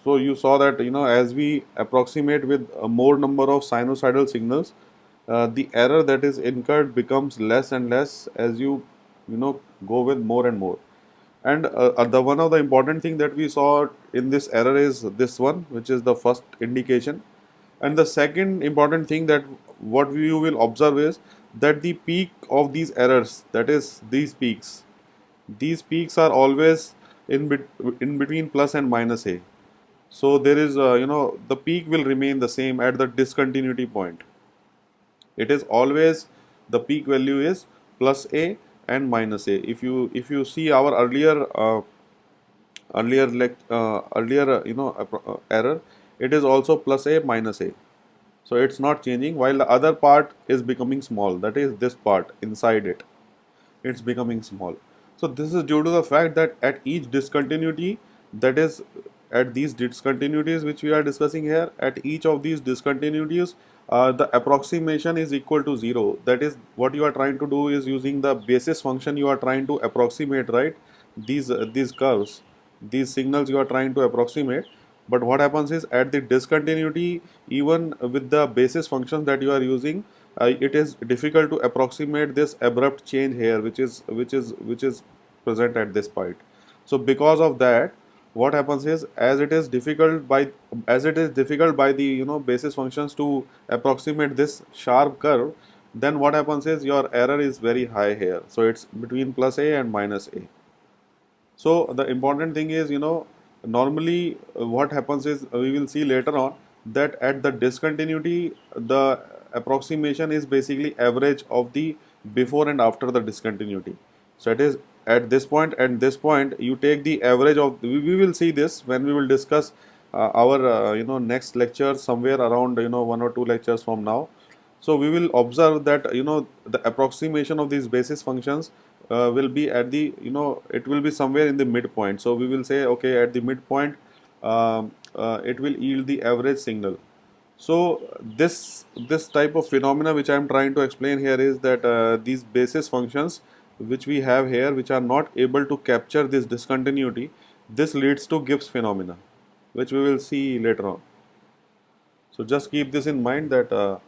So you saw that, as we approximate with a more number of sinusoidal signals, the error that is incurred becomes less and less as you go with more and more. And the one of the important thing that we saw in this error is this one, which is the first indication. And the second important thing that what we will observe is that the peak of these errors, that is these peaks are always in between plus and minus a. So there is, the peak will remain the same at the discontinuity point. It is always the peak value is plus a and minus a. If you see our earlier error, it is also plus a minus a. So it's not changing while the other part is becoming small. That is this part inside it. It's becoming small. So this is due to the fact that at each discontinuity, that is at these discontinuities which we are discussing here, at each of these discontinuities, the approximation is equal to 0. That is what you are trying to do is using the basis function you are trying to approximate, right? These curves, these signals you are trying to approximate. But what happens is at the discontinuity, even with the basis functions that you are using, it is difficult to approximate this abrupt change here, which is present at this point. So because of that, what happens is as it is difficult by the basis functions to approximate this sharp curve, then what happens is your error is very high here. So it's between plus a and minus a. So the important thing is, normally what happens is we will see later on that at the discontinuity, the approximation is basically average of the before and after the discontinuity. So it is at this point and this point, you take the average of, we will see this when we will discuss our next lecture somewhere around 1 or 2 lectures from now. So we will observe that the approximation of these basis functions will be at the it will be somewhere in the midpoint. So we will say okay, at the midpoint it will yield the average signal. So this type of phenomena which I am trying to explain here is that these basis functions which we have here, which are not able to capture this discontinuity, this leads to Gibbs phenomena, which we will see later on. So just keep this in mind that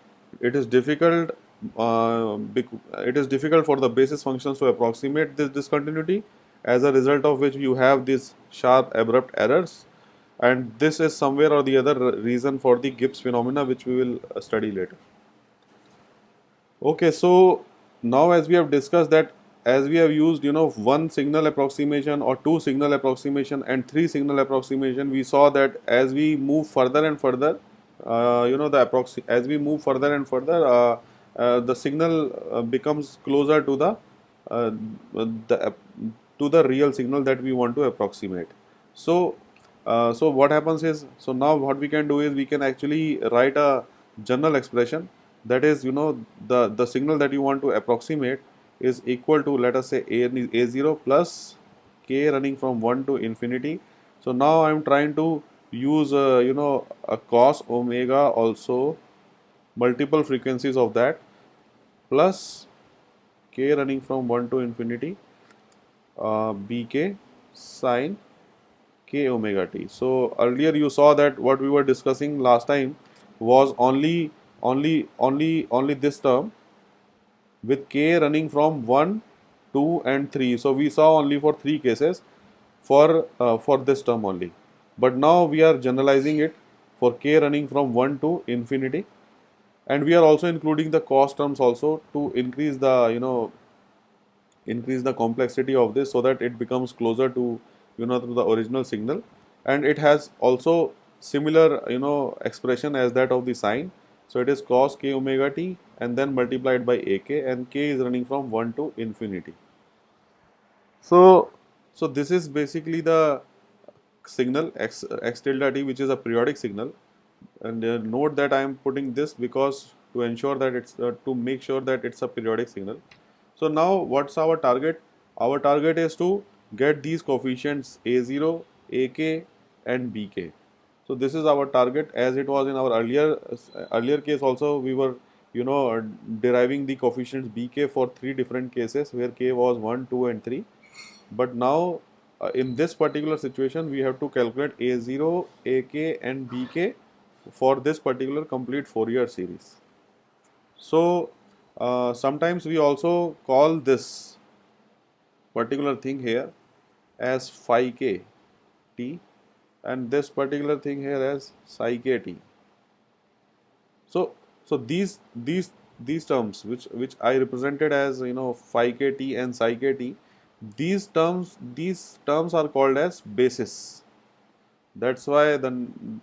it is difficult. It is difficult for the basis functions to approximate this discontinuity, as a result of which you have these sharp abrupt errors, and this is somewhere or the other reason for the Gibbs phenomena, which we will study later. Okay, so now as we have discussed that as we have used one signal approximation or two signal approximation and three signal approximation, we saw that as we move further and further, as we move further and further, the signal becomes closer to uh, the the real signal that we want to approximate. So so what happens is, so now what we can do is we can actually write a general expression, that is the signal that you want to approximate is equal to, let us say, a0 plus k running from 1 to infinity. So now I am trying to use a cos omega, also multiple frequencies of that, plus k running from 1 to infinity bk sine k omega t. So earlier you saw that what we were discussing last time was only this term with k running from 1, 2 and 3. So we saw only for 3 cases for this term only. But now we are generalizing it for k running from 1 to infinity, and we are also including the cos terms also to increase the complexity of this, so that it becomes closer to to the original signal, and it has also similar expression as that of the sine. So it is cos k omega t and then multiplied by ak, and k is running from 1 to infinity. So this is basically the signal x tilde t, which is a periodic signal. And note that I am putting this because to ensure that it's to make sure that it's a periodic signal. So now what's our target? Our target is to get these coefficients a0, ak and bk. So this is our target, as it was in our earlier case also. We were deriving the coefficients bk for three different cases where k was 1, 2 and 3. But now in this particular situation, we have to calculate A0, AK and BK for this particular complete Fourier series. So sometimes we also call this particular thing here as phi k t, and this particular thing here as psi k t. So these terms which I represented as, you know, phi k t and psi k t, these terms are called as bases. That's why then,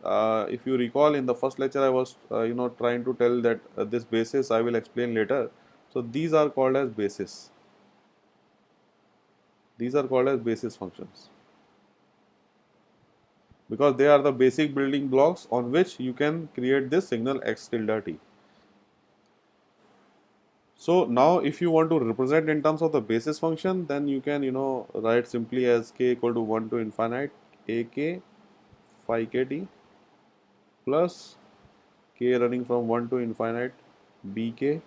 if you recall, in the first lecture I was trying to tell that this basis I will explain later. So these are called as bases. These are called as basis functions because they are the basic building blocks on which you can create this signal x tilde t. So now if you want to represent in terms of the basis function, then you can, write simply as k equal to 1 to infinite ak phi k t plus k running from 1 to infinite bk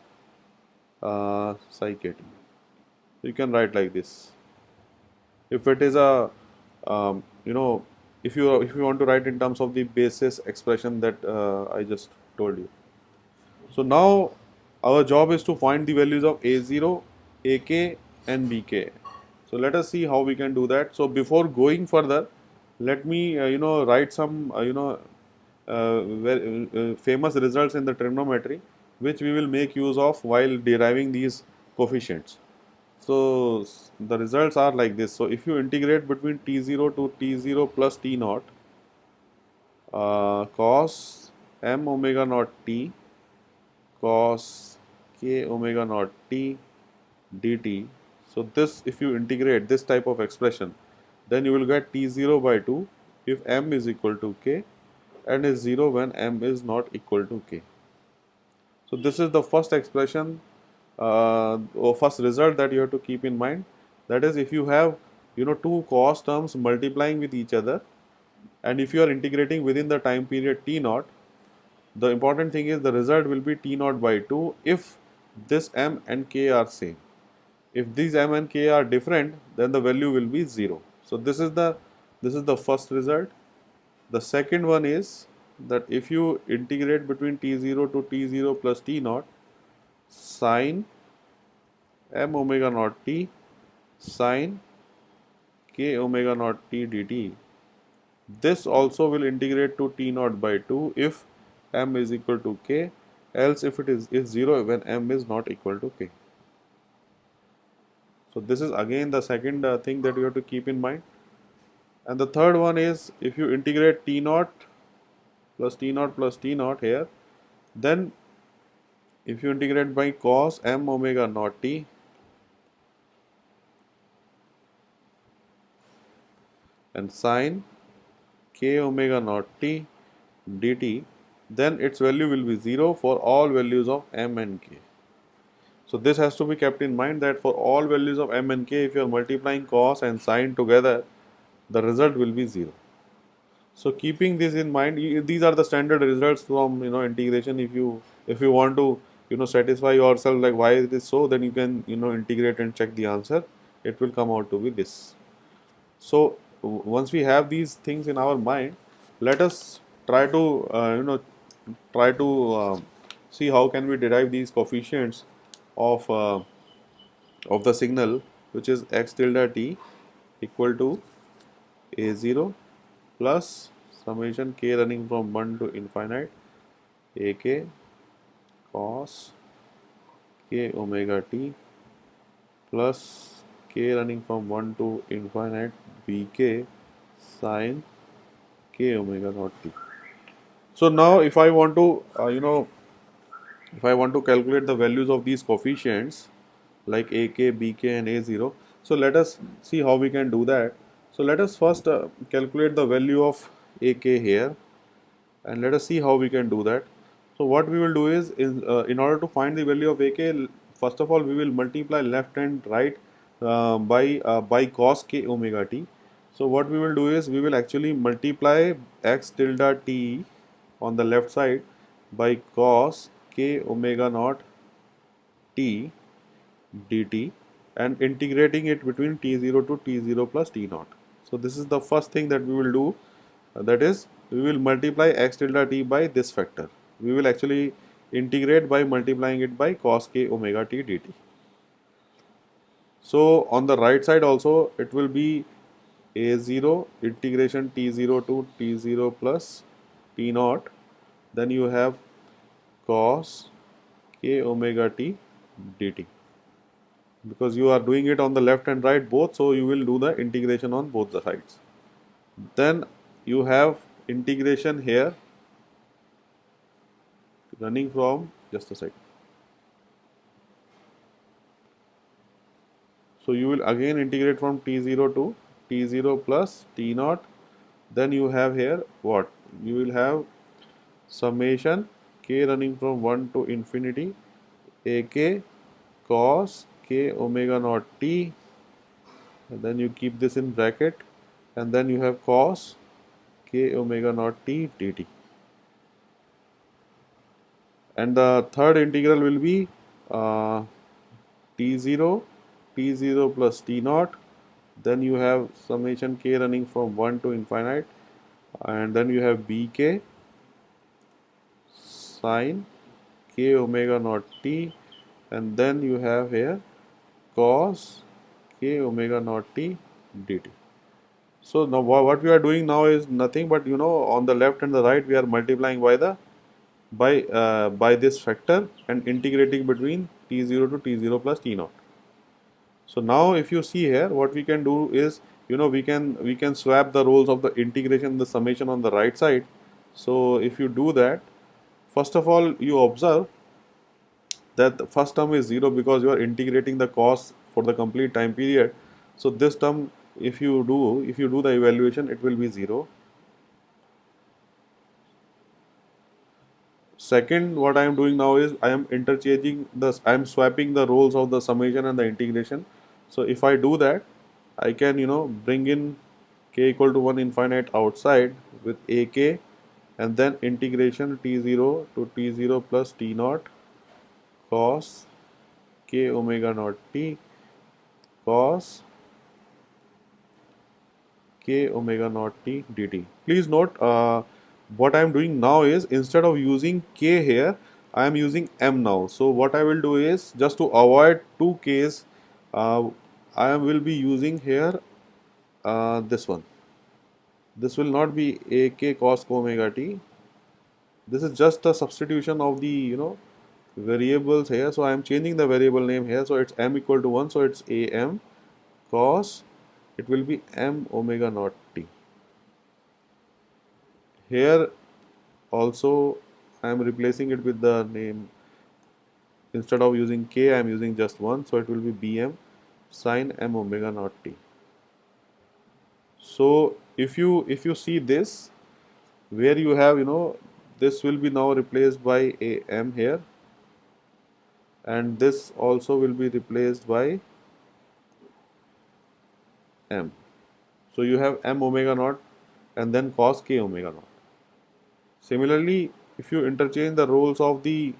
psi k t. You can write like this. If it is a if you want to write in terms of the basis expression that I just told you. So now our job is to find the values of A0, AK and BK. So let us see how we can do that. So before going further, let me write some very famous results in the trigonometry which we will make use of while deriving these coefficients. So the results are like this. So if you integrate between t0 to t0 plus t naught cos m omega naught t cos k omega naught t dt. So this, if you integrate this type of expression, then you will get t0 by 2 if m is equal to k and is 0 when m is not equal to k. So this is the first expression or first result that you have to keep in mind. That is, if you have two cos terms multiplying with each other, and if you are integrating within the time period t naught, the important thing is the result will be t naught by 2 if this m and k are same. If these m and k are different, then the value will be 0. So this is the first result. The second one is that if you integrate between t0 to t0 plus t naught sine m omega naught t sine k omega naught t dt, this also will integrate to t naught by 2 if m is equal to k, else if it is 0 when m is not equal to k. So this is again the second thing that you have to keep in mind. And the third one is, if you integrate t naught plus t naught plus t naught here, then if you integrate by cos m omega naught t and sine k omega naught t dt, then its value will be 0 for all values of m and k. So this has to be kept in mind that for all values of m and k, if you are multiplying cos and sine together, the result will be 0. So keeping this in mind, these are the standard results from integration. If you want to satisfy yourself like why it is so, then you can integrate and check the answer. It will come out to be this. So once we have these things in our mind, let us try to see how can we derive these coefficients of the signal, which is x tilde t equal to a0 plus summation k running from 1 to infinite ak cos k omega t plus k running from 1 to infinite bk sin k omega naught t. So now if I want to if I want to calculate the values of these coefficients like AK, BK and A0, so let us see how we can do that. So let us first calculate the value of AK here, and let us see how we can do that. So what we will do is in order to find the value of AK, first of all we will multiply left and right by cos k omega t. So what we will do is we will actually multiply x tilde t on the left side by cos k omega naught t dt and integrating it between t0 to t0 plus t naught. So this is the first thing that we will do, that is we will multiply x tilde t by this factor. We will actually integrate by multiplying it by cos k omega t dt. So on the right side also it will be a0 integration t0 to t0 plus t naught, then you have cos k omega t dt, because you are doing it on the left and right both, so you will do the integration on both the sides. Then you have integration here running from, just a second. So you will again integrate from t0 to t0 plus t naught. Then you have here what? You will have summation k running from 1 to infinity ak cos k omega naught t, and then you keep this in bracket, and then you have cos k omega naught t dt. And the third integral will be t0 plus t naught, then you have summation k running from 1 to infinite, and then you have bk sine k omega naught t, and then you have here cos k omega naught t dt. So now what we are doing now is nothing but, on the left and the right we are multiplying by the by this factor and integrating between t0 to t0 plus t naught. So now if you see here, what we can do is, we can swap the roles of the integration, the summation on the right side. So if you do that, first of all you observe that the first term is 0 because you are integrating the cos for the complete time period. So this term, if you do the evaluation, it will be 0. Second, what I am doing now is I am swapping the roles of the summation and the integration. So if I do that, I can bring in k equal to 1 infinite outside with ak, and then integration t0 to t0 plus t naught cos k omega naught t cos k omega naught t dt. Please note, what I am doing now is, instead of using k here, I am using m now. So what I will do is, just to avoid two k's, I will be using here this one. This will not be ak cos omega t. This is just a substitution of the variables here. So I am changing the variable name here. So it's m equal to 1. So it's am cos, it will be m omega naught t. Here also I am replacing it with the name. Instead of using k, I am using just 1. So it will be bm sine m omega naught t. So if you see this, where you have this will be now replaced by am here, and this also will be replaced by m. So you have m omega naught and then cos k omega naught. Similarly, if you interchange the roles of the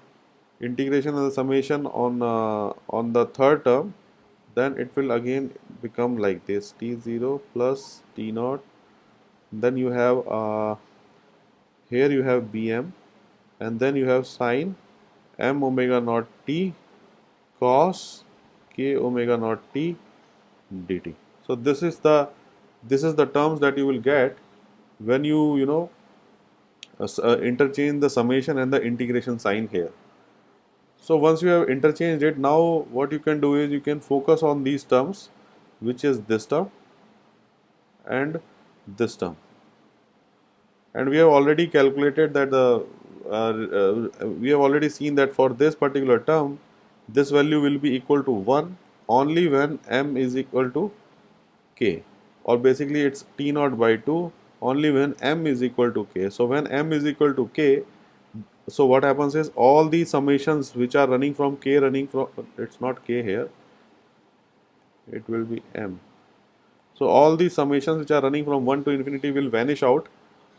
integration and the summation on the third term, then it will again become like this: t0 plus t naught. Then you have here you have bm, and then you have sine m omega naught t cos k omega naught t dt. So this is the terms that you will get when you interchange the summation and the integration sign here. So once you have interchanged it, now what you can do is you can focus on these terms, which is this term and this term. And we have already calculated that we have already seen that for this particular term, this value will be equal to 1 only when m is equal to k, or basically it's t naught by 2 only when m is equal to k. So when m is equal to k, so what happens is all the summations which are running from k, it's not k here, it will be m. So all the summations which are running from 1 to infinity will vanish out.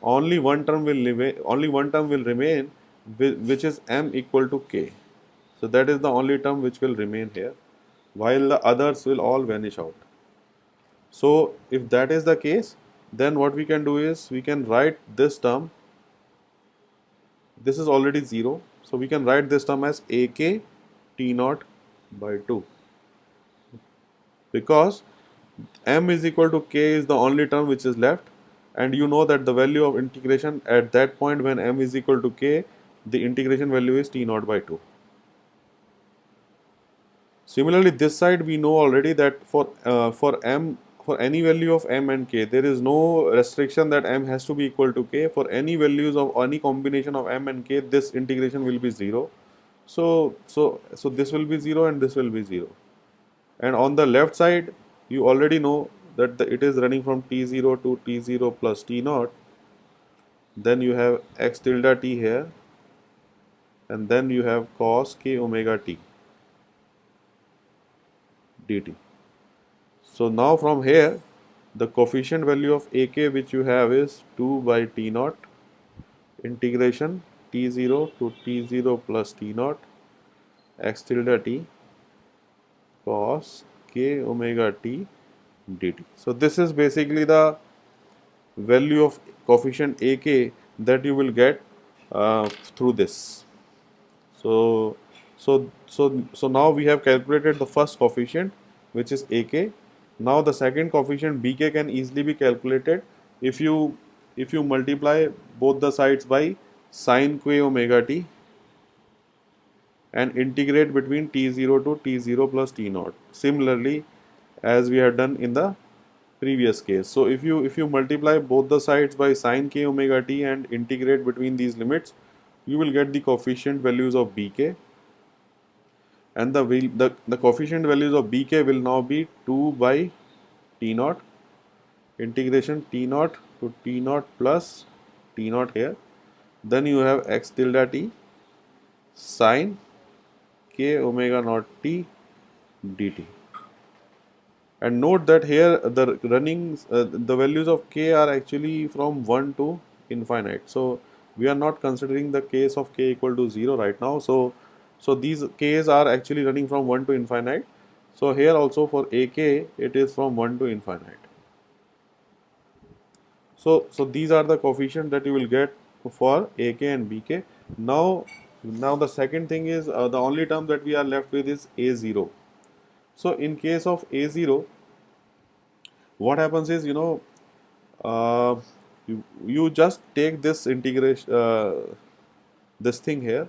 Only one term will remain, which is m equal to k. So that is the only term which will remain here, while the others will all vanish out. So if that is the case, then what we can do is we can write this term. This is already 0, so we can write this term as ak t naught by 2, because m is equal to k is the only term which is left, and you know that the value of integration at that point when m is equal to k, the integration value is t naught by 2. Similarly, this side we know already that for any value of m and k, there is no restriction that m has to be equal to k. For any values of any combination of m and k, this integration will be 0. So this will be 0 and this will be 0. And on the left side, you already know that it is running from t0 to t0 plus t naught. Then you have x tilde t here, and then you have cos k omega t dt. So now from here, the coefficient value of ak which you have is 2 by t naught integration t0 to t0 plus t naught x tilde t cos k omega t dt. So this is basically the value of coefficient ak that you will get through this. So now we have calculated the first coefficient, which is ak. Now the second coefficient bk can easily be calculated if you multiply both the sides by sin k omega t and integrate between t0 to t0 plus t naught, similarly as we have done in the previous case. So if you multiply both the sides by sin k omega t and integrate between these limits, you will get the coefficient values of bk, and the coefficient values of bk will now be 2 by t naught integration t naught to t naught plus t naught here. Then you have x tilde t sin k omega naught t dt. And note that here the values of k are actually from 1 to infinite. So we are not considering the case of k equal to 0 right now. So these k's are actually running from 1 to infinite. So here also for ak it is from 1 to infinite. So these are the coefficients that you will get for ak and bk. Now the second thing is the only term that we are left with is a0. So in case of a0, what happens is, uh, you just take this integration, this thing here,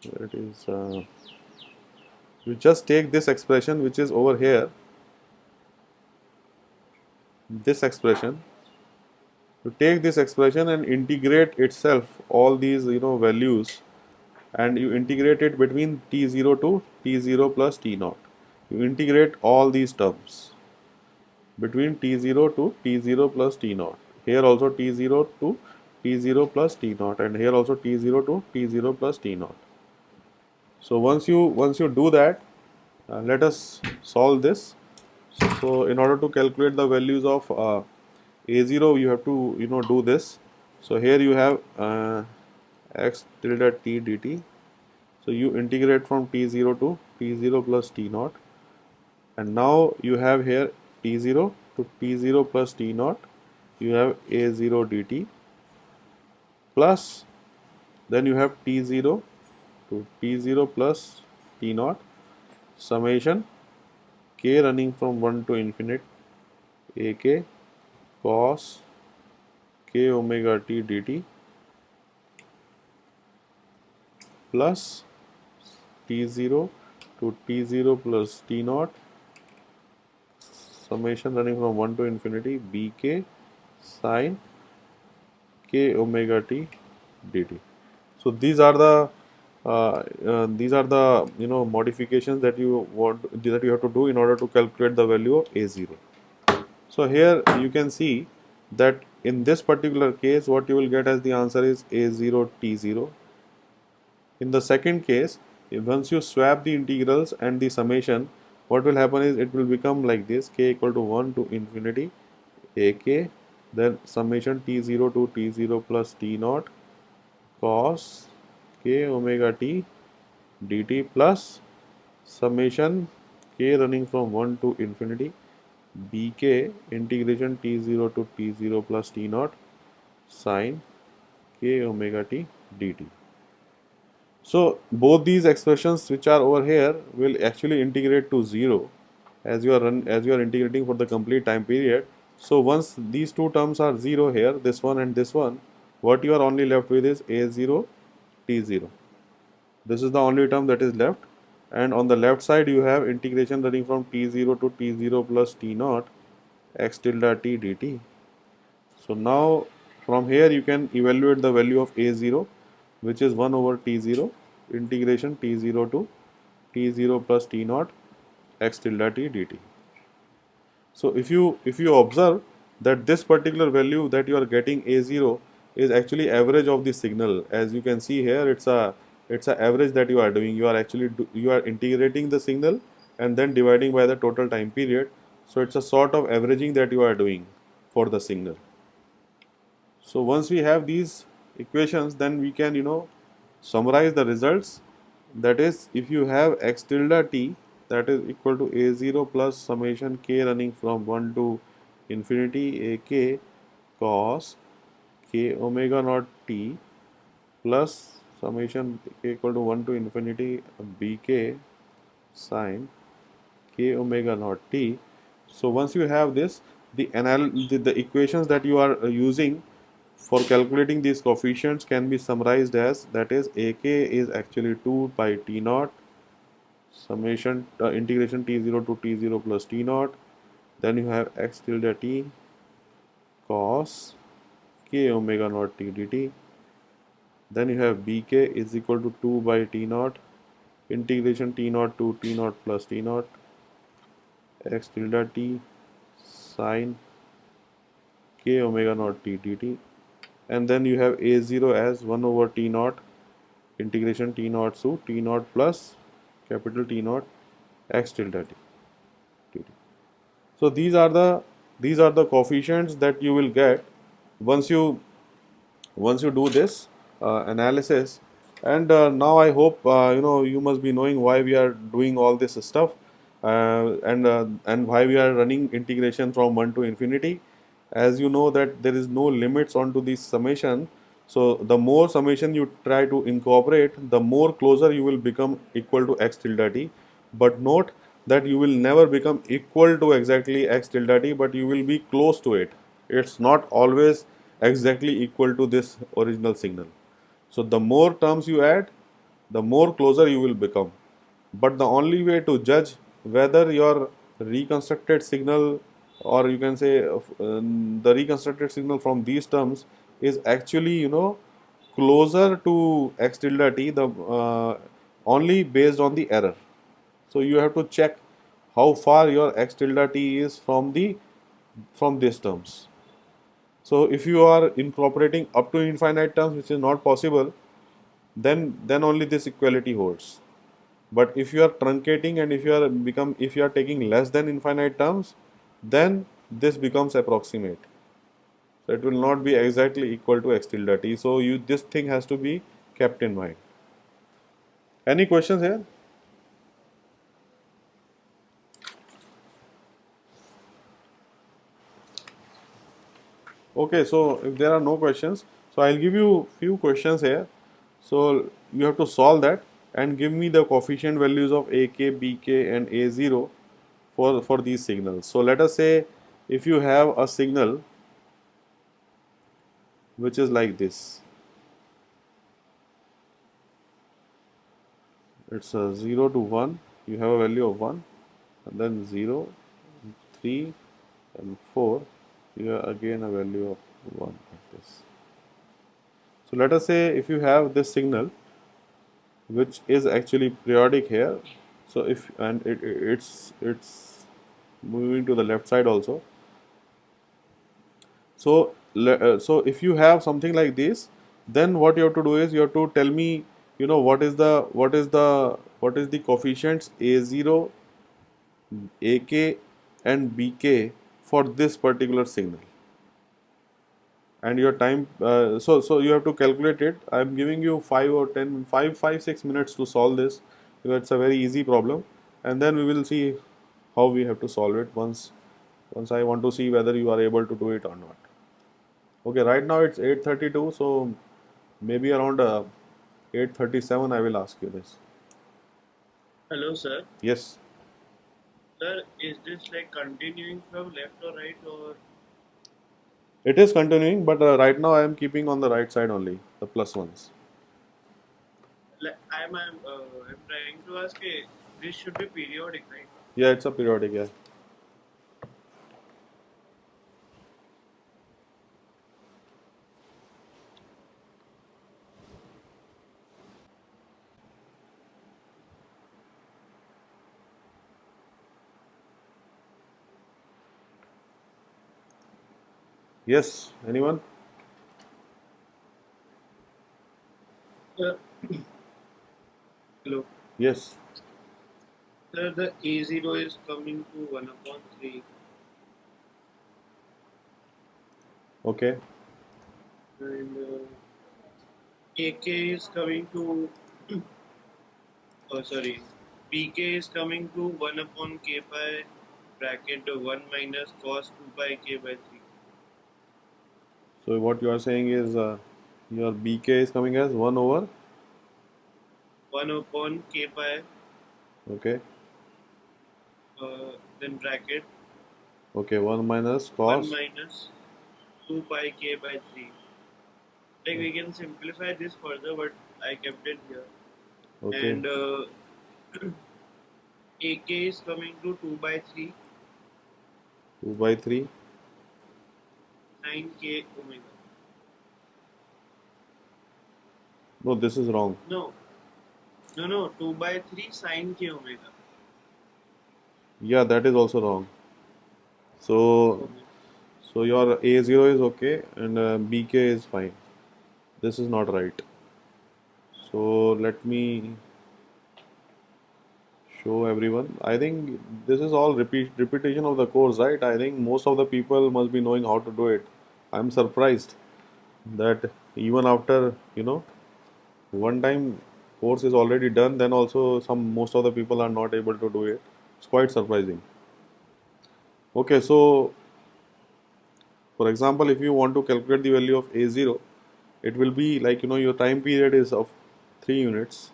where it is, you just take this expression which is over here, this expression, you take this expression and integrate itself all these values, and you integrate it between t0 to t0 plus t naught. You integrate all these terms between t0 to t0 plus t naught. Here also t0 to t0 plus t naught, and here also t0 to t0 plus t naught. So once you do that, let us solve this. So in order to calculate the values of a0, you have to do this. So here you have x tilde t dt. So you integrate from t0 to t0 plus t naught, and now you have here t0 to t0 plus t naught, you have a0 dt, plus then you have t0 to t0 plus t naught summation k running from 1 to infinite ak cos k omega t dt plus t0 to t0 plus t naught summation running from 1 to infinity bk sin k omega t dt. So these are the modifications that you have to do in order to calculate the value of a0. So here you can see that in this particular case, what you will get as the answer is a0 t0. In the second case, once you swap the integrals and the summation, what will happen is it will become like this: k equal to 1 to infinity ak, then summation t0 to t0 plus t naught cos k omega t dt plus summation k running from 1 to infinity bk integration t0 to t0 plus t naught sine k omega t dt. So both these expressions which are over here will actually integrate to 0 as you are integrating for the complete time period. So once these two terms are 0 here, this one and this one, what you are only left with is a0 t0. This is the only term that is left, and on the left side you have integration running from t0 to t0 plus t naught x tilde t dt. So now from here you can evaluate the value of a0, which is 1 over t0 integration t0 to t0 plus t naught x tilde t dt. So if you observe that this particular value that you are getting a0 is actually average of the signal. As you can see here, it's a average that you are doing. You are actually you are integrating the signal and then dividing by the total time period. So it's a sort of averaging that you are doing for the signal. So once we have these equations, then we can summarize the results. That is, if you have x tilde t, that is equal to a0 plus summation k running from 1 to infinity ak cos k omega naught t plus summation k equal to 1 to infinity bk sine k omega naught t. So once you have this, the equations that you are using for calculating these coefficients can be summarized as, that is, ak is actually 2 by t naught summation integration t0 to t0 plus t naught. Then you have x tilde t cos k omega naught t dt. Then you have bk is equal to 2 by t naught integration t naught to t naught plus t naught x tilde t sine k omega naught t dt. And then you have a0 as 1 over t naught integration t naught to t naught plus capital T naught x tilde t. So these are the coefficients that you will get once you do this analysis. And now I hope you must be knowing why we are doing all this stuff, and why we are running integration from 1 to infinity. As you know that there is no limits onto this summation, so the more summation you try to incorporate, the more closer you will become equal to x tilde t. But note that you will never become equal to exactly x tilde t, but you will be close to it. It's not always exactly equal to this original signal. So the more terms you add, the more closer you will become. But the only way to judge whether your reconstructed signal, or you can say the reconstructed signal from these terms, is actually closer to x tilde t, the only based on the error. So you have to check how far your x tilde t is from these terms. So if you are incorporating up to infinite terms, which is not possible, then only this equality holds. But if you are truncating and if you are taking less than infinite terms, then this becomes approximate. So it will not be exactly equal to x tilde t. So this thing has to be kept in mind. Any questions here? Okay, so if there are no questions, so I'll give you few questions here. So you have to solve that and give me the coefficient values of AK, BK and A0 for these signals. So let us say if you have a signal which is like this. It's a 0 to 1, you have a value of 1, and then 0, 3 and 4, you have again a value of 1 like this. So let us say if you have this signal which is actually periodic here, so if and it's moving to the left side also. So so if you have something like this, then what you have to do is you have to tell me what is the coefficients a0, ak and bk for this particular signal, and your time so you have to calculate it. I'm giving you 6 minutes to solve this, because it's a very easy problem, and then we will see how we have to solve it once once I want to see whether you are able to do it or not. Okay, right now it's 8:32, so maybe around 8:37 I will ask you this. Hello, sir. Yes, Sir, is this like continuing from left or right or it is continuing, but right now I am keeping on the right side only, the plus ones. like I'm trying to ask this should be periodic, right? Yeah, it's a periodic, yeah. Yes, anyone? Sir, hello. Yes, Sir, the A0 is coming to 1 upon 3 okay. and AK is coming to, oh sorry, BK is coming to 1 upon K pi bracket 1 minus cos 2 pi K by 3. So what you are saying is your BK is coming as 1 over, 1 upon K pi, okay, then bracket okay, 1 minus 1 cos, minus 2 pi K by 3. Like we can simplify this further, but I kept it here. okay, And AK is coming to 2 by 3 2 by 3. sine K omega. No, this is wrong. No, no, 2 by 3 sine K omega. Yeah, that is also wrong. So, Okay. so your A0 is okay and BK is fine. This is not right. So let me show everyone. I think this is all repetition of the course, right? I think most of the people must be knowing how to do it. I'm surprised that even after one time course is already done, then also most of the people are not able to do it. It's quite surprising. Okay, so for example, if you want to calculate the value of A0, it will be like your time period is of 3 units.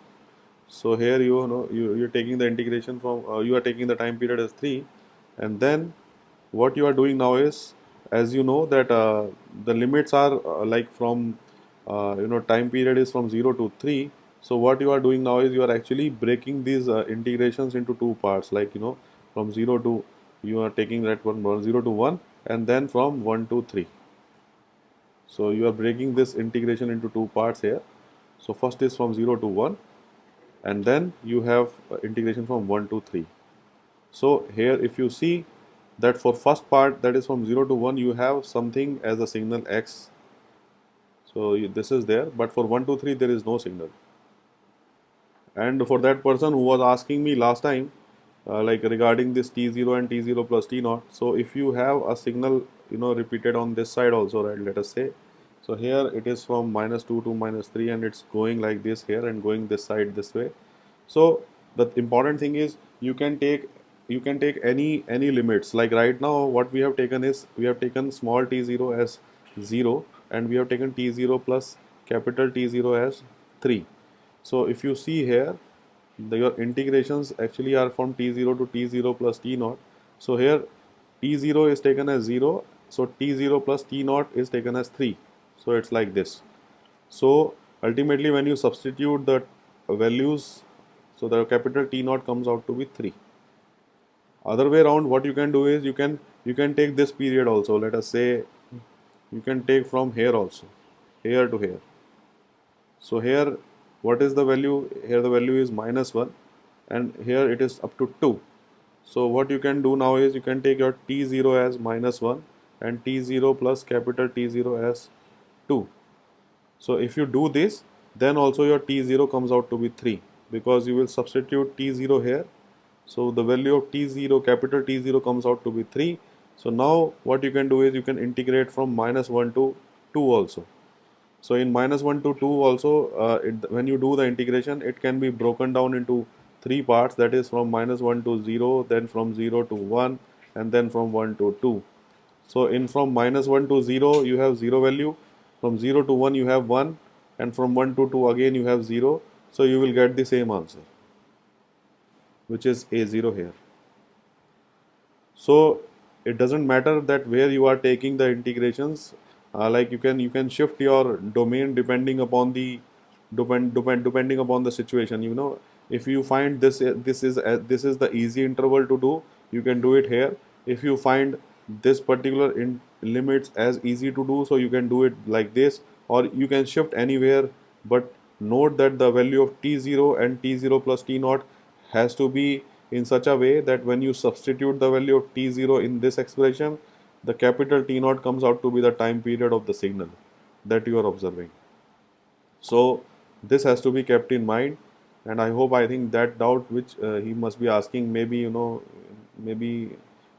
So here you're taking the integration from you are taking the time period as 3, and then what you are doing now is, as you know that the limits are like from time period is from 0 to 3. So what you are doing now is you are actually breaking these integrations into two parts, like from 0 to, you are taking that one 0 to 1, and then from 1 to 3. So you are breaking this integration into two parts here. So first is from 0 to 1, and then you have integration from 1 to 3. So here if you see that for first part, that is from 0 to 1, you have something as a signal x. So this is there, but for 1 to 3 there is no signal. And for that person who was asking me last time, like regarding this t0 and t0 plus t0, so if you have a signal repeated on this side also, right, let us say, so here it is from -2 to -3 and it's going like this here and going this side this way. So the important thing is you can take any limits. Like right now what we have taken is we have taken small t0 as 0, and we have taken t0 plus capital T0 as 3. So if you see here, your integrations actually are from t0 to t0 plus t0. So here t0 is taken as 0, so t0 plus t0 is taken as 3. So it's like this. So ultimately when you substitute the values, so the capital T naught comes out to be 3. Other way around, what you can do is you can take this period also. Let us say you can take from here also, here to here. So here, what is the value? Here the value is -1, and here it is up to 2. So what you can do now is you can take your T0 as -1 and T0 plus capital T0 as 2. So if you do this, then also your T0 comes out to be 3, because you will substitute T0 here. So the value of T0, capital T0 comes out to be 3. So now what you can do is you can integrate from -1 to 2 also. So in -1 to 2 also, when you do the integration, it can be broken down into three parts, that is from -1 to 0, then from 0 to 1, and then from 1 to 2. So in from minus 1 to 0 you have 0 value, from 0 to 1 you have 1, and from 1 to 2 again you have 0. So you will get the same answer, which is A0 here. So it doesn't matter that where you are taking the integrations, like you can shift your domain depending upon the depending upon the situation. If you find this is the easy interval to do, you can do it here. If you find this particular limits as easy to do, so you can do it like this, or you can shift anywhere. But note that the value of t0 and t0 plus t0 has to be in such a way that when you substitute the value of t0 in this expression, the capital T0 comes out to be the time period of the signal that you are observing. So this has to be kept in mind, and I think that doubt which he must be asking, maybe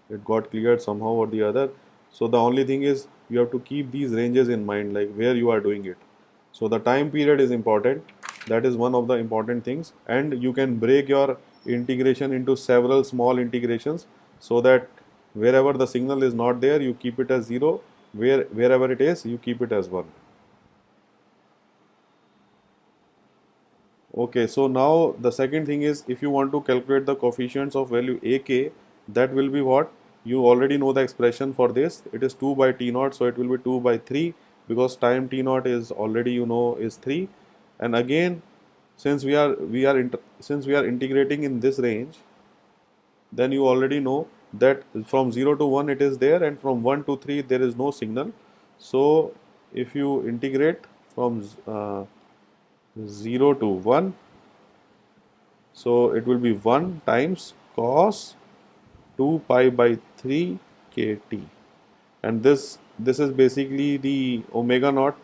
it got cleared somehow or the other. So the only thing is you have to keep these ranges in mind, like where you are doing it. So the time period is important. That is one of the important things, and you can break your integration into several small integrations, so that wherever the signal is not there, you keep it as 0. Wherever it is, you keep it as 1. Okay, so now the second thing is, if you want to calculate the coefficients of value ak, that will be what? You already know the expression for this. It is 2 by t0, so it will be 2 by 3, because time t0 is already is 3. And again, since since we are integrating in this range, then you already know that from 0 to 1 it is there, and from 1 to 3 there is no signal. So if you integrate from 0 to 1, so it will be 1 times cos 2 pi by 3 kt, and this is basically the omega naught,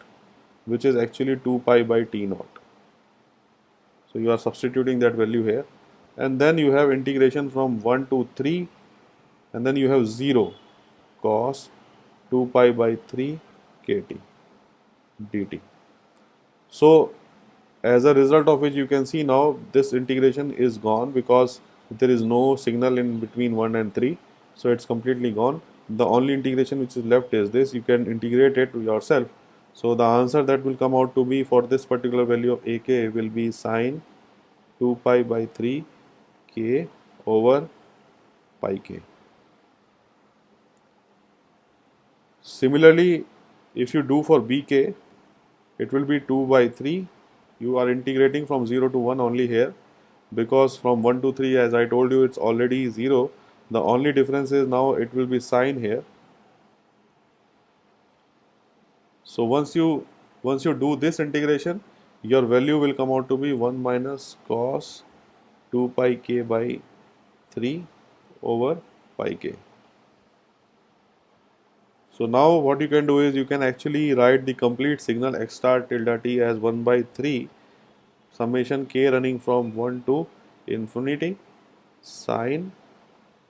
which is actually 2 pi by t naught. So you are substituting that value here, and then you have integration from 1 to 3, and then you have 0 cos 2 pi by 3 kt dt. So as a result of which, you can see now this integration is gone, because there is no signal in between 1 and 3, so it's completely gone. The only integration which is left is this. You can integrate it yourself. So the answer that will come out to be for this particular value of ak will be sine 2 pi by 3 k over pi k. Similarly, if you do for bk, it will be 2 by 3. You are integrating from 0 to 1 only here, because from 1 to 3, as I told you, it's already 0. The only difference is now it will be sine here. So once you do this integration, your value will come out to be 1 minus cos 2 pi k by 3 over pi k. So now what you can do is, you can actually write the complete signal x star tilde t as 1 by 3 summation k running from 1 to infinity sine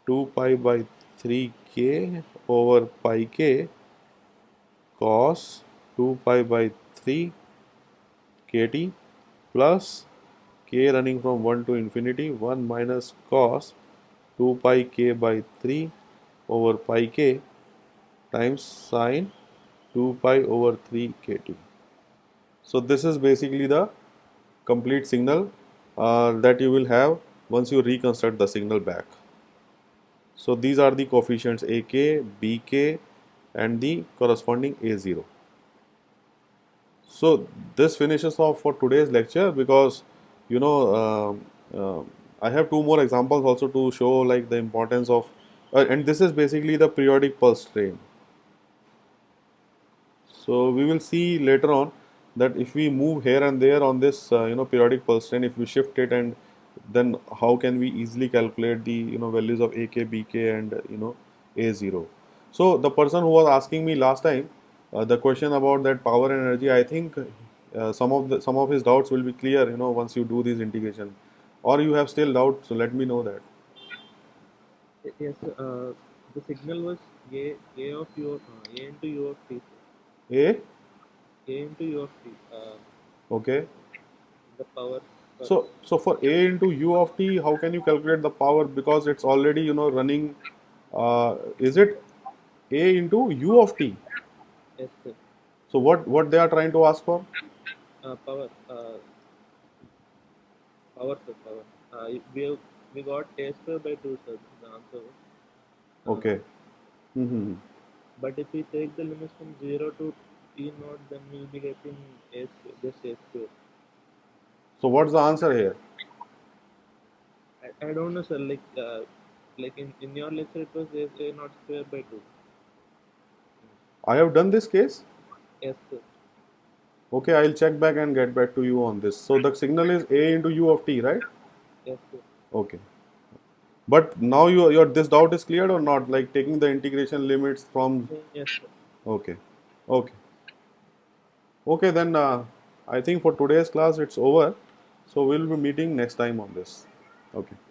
2 pi by 3 k over pi k cos 2 pi by 3 kt plus k running from 1 to infinity 1 minus cos 2 pi k by 3 over pi k times sine 2 pi over 3 kt. So this is basically the complete signal that you will have once you reconstruct the signal back. So these are the coefficients ak, bk, and the corresponding a0. So this finishes off for today's lecture, because I have two more examples also to show, like the importance of and this is basically the periodic pulse train. So we will see later on that if we move here and there on this periodic pulse train, if we shift it, and then how can we easily calculate the values of ak, bk, and a0. So the person who was asking me last time the question about that power and energy, I think some of his doubts will be clear once you do this integration, or you have still doubts, so let me know that. Yes, the signal was a of u a into u of t. A A into u of t. Okay. The power. So for A into U of t, how can you calculate the power, because it's already running Is it a into u of t? Yes, sir. So what they are trying to ask for? Power. Power, sir. Power. We got a square by 2, sir. The answer. Okay. Hmm. But if we take the limits from 0 to t naught, then we'll be getting a square, just a square. So what's the answer here? I don't know, sir. Like in your lecture, it was a naught square by 2. I have done this case. Yes, sir. Okay, I'll check back and get back to you on this. So the signal is a into u of t, right? Yes, sir. Okay. But now your this doubt is cleared or not? Like taking the integration limits from. Yes, sir. Okay. Okay. Okay, then I think for today's class it's over. So we'll be meeting next time on this. Okay.